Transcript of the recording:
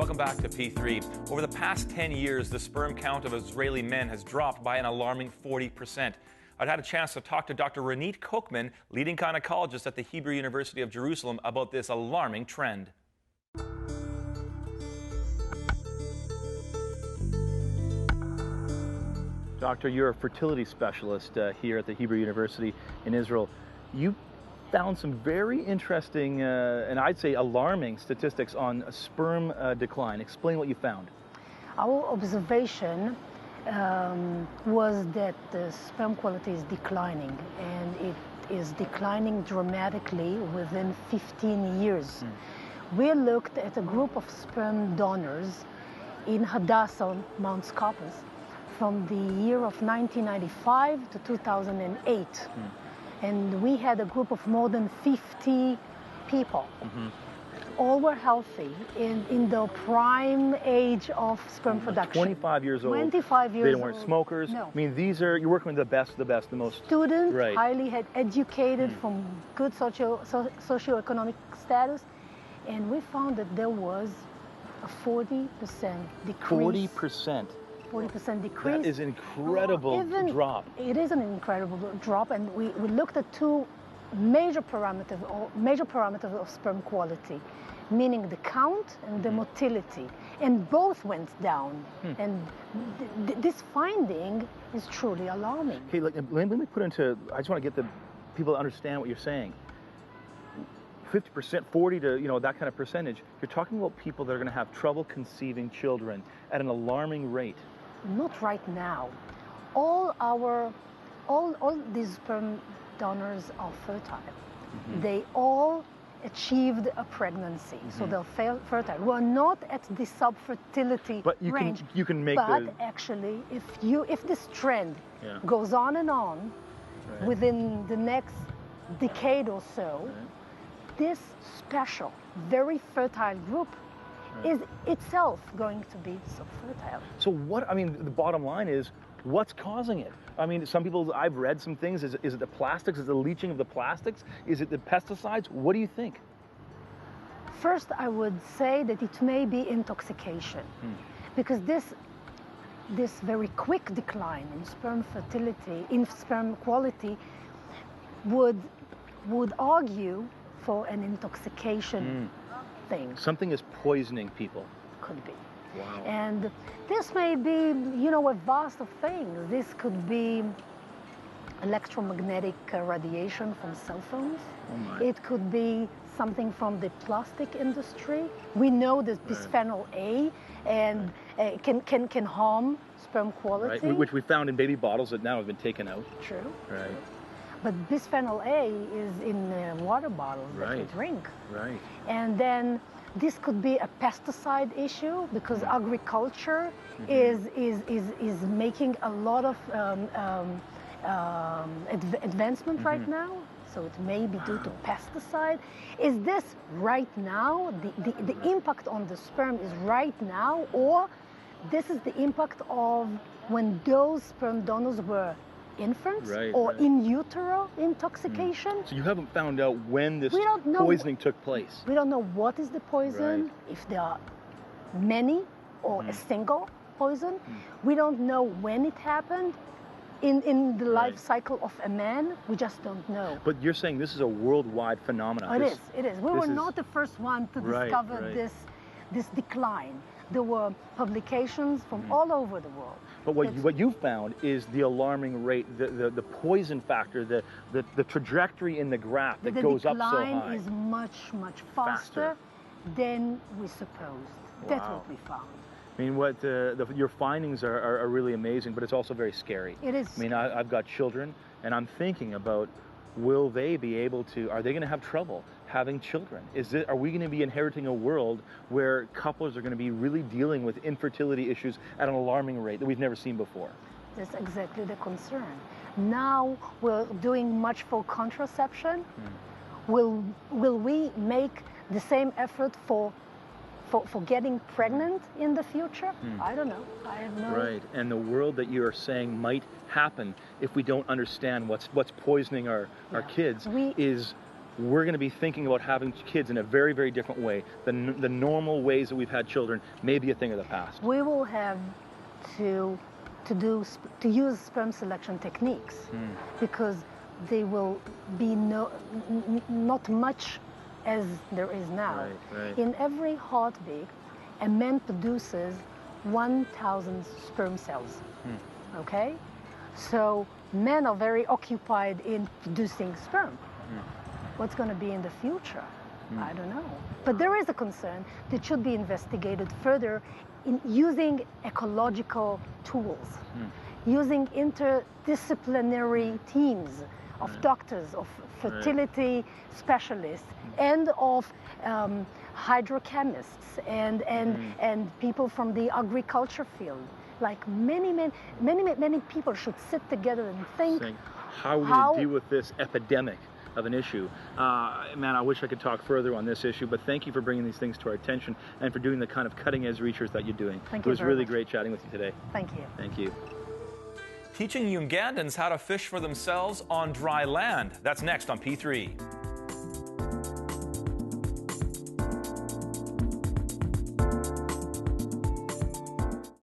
Welcome back to P3. Over the past 10 years, the sperm count of Israeli men has dropped by an alarming 40%. I'd had a chance to talk to Dr. Ronit Kochman, leading gynecologist at the Hebrew University of Jerusalem, about this alarming trend. Doctor, you're a fertility specialist here at the Hebrew University in Israel. You found some very interesting and I'd say alarming statistics on sperm decline. Explain what you found. Our observation was that the sperm quality is declining, and it is declining dramatically within 15 years. We looked at a group of sperm donors in Hadassah, Mount Scopus, from the year of 1995 to 2008. And we had a group of more than 50 people. All were healthy in the prime age of sperm production. 25 years old. 25 years old. They weren't smokers. No. I mean, you're working with the most. Students, right. highly educated, from good socioeconomic status. And we found that there was a 40% decrease. 40%. 40% decrease. That is an incredible drop. It is an incredible drop, and we looked at two major parameters of sperm quality, meaning the count and the motility, and both went down. And this finding is truly alarming. Okay, let me put into, I just want to get the people to understand what you're saying. 50%, 40 to, that kind of percentage, you're talking about people that are going to have trouble conceiving children at an alarming rate. Not right now. All these sperm donors are fertile. They all achieved a pregnancy, so they're fertile. We're not at the subfertility range. You can make but actually, if this trend goes on and on within the next decade or so, this special, very fertile group is itself going to be so fertile. So the bottom line is, what's causing it? I mean, some people, I've read some things. Is it the plastics? Is it the leaching of the plastics? Is it the pesticides? What do you think? First, I would say that it may be intoxication, because this very quick decline in sperm fertility, in sperm quality, would argue for an intoxication thing. Something is poisoning people. Could be. Wow. And this may be, a vast of things. This could be electromagnetic radiation from cell phones. Oh my. It could be something from the plastic industry. We know that bisphenol A and can harm sperm quality. Right. Which we found in baby bottles that now have been taken out. True. Right. But bisphenol A is in water bottles that we drink. Right. And then this could be a pesticide issue, because agriculture is making a lot of advancement right now. So it may be due to pesticide. Is this right now, the impact on the sperm is right now, or this is the impact of when those sperm donors were infants or in utero intoxication? So you haven't found out when this poisoning took place? We don't know what is the poison, if there are many or a single poison. We don't know when it happened. In the life cycle of a man, we just don't know. But you're saying this is a worldwide phenomenon. It is. We were not the first one to discover this decline. There were publications from all over the world. But what you found is the alarming rate, the poison factor, the trajectory in the graph that goes up so high. The decline is much faster than we supposed. Wow. That's what we found. I mean, your findings are really amazing, but it's also very scary. It is. I mean, I've got children, and I'm thinking about, are they going to have trouble having children? Are we going to be inheriting a world where couples are going to be really dealing with infertility issues at an alarming rate that we've never seen before? That's exactly the concern. Now we're doing much for contraception. Will we make the same effort for getting pregnant in the future? I don't know. I have no... Right, and the world that you are saying might happen if we don't understand what's poisoning our kids is we're going to be thinking about having kids in a very, very different way. The normal ways that we've had children may be a thing of the past. We will have to use sperm selection techniques because they will be not much as there is now. Right. In every heartbeat, a man produces 1,000 sperm cells. Okay? So men are very occupied in producing sperm. What's going to be in the future? I don't know. But there is a concern that should be investigated further in using ecological tools, using interdisciplinary teams of doctors, of fertility specialists, and of hydrochemists and people from the agriculture field. Like many people should sit together and think how we going to deal with this epidemic of an issue. Man, I wish I could talk further on this issue, but thank you for bringing these things to our attention and for doing the kind of cutting-edge research that you're doing. Thank you. It was really much. great chatting with you today. Thank you. Thank you. Teaching Ugandans how to fish for themselves on dry land. That's next on P3.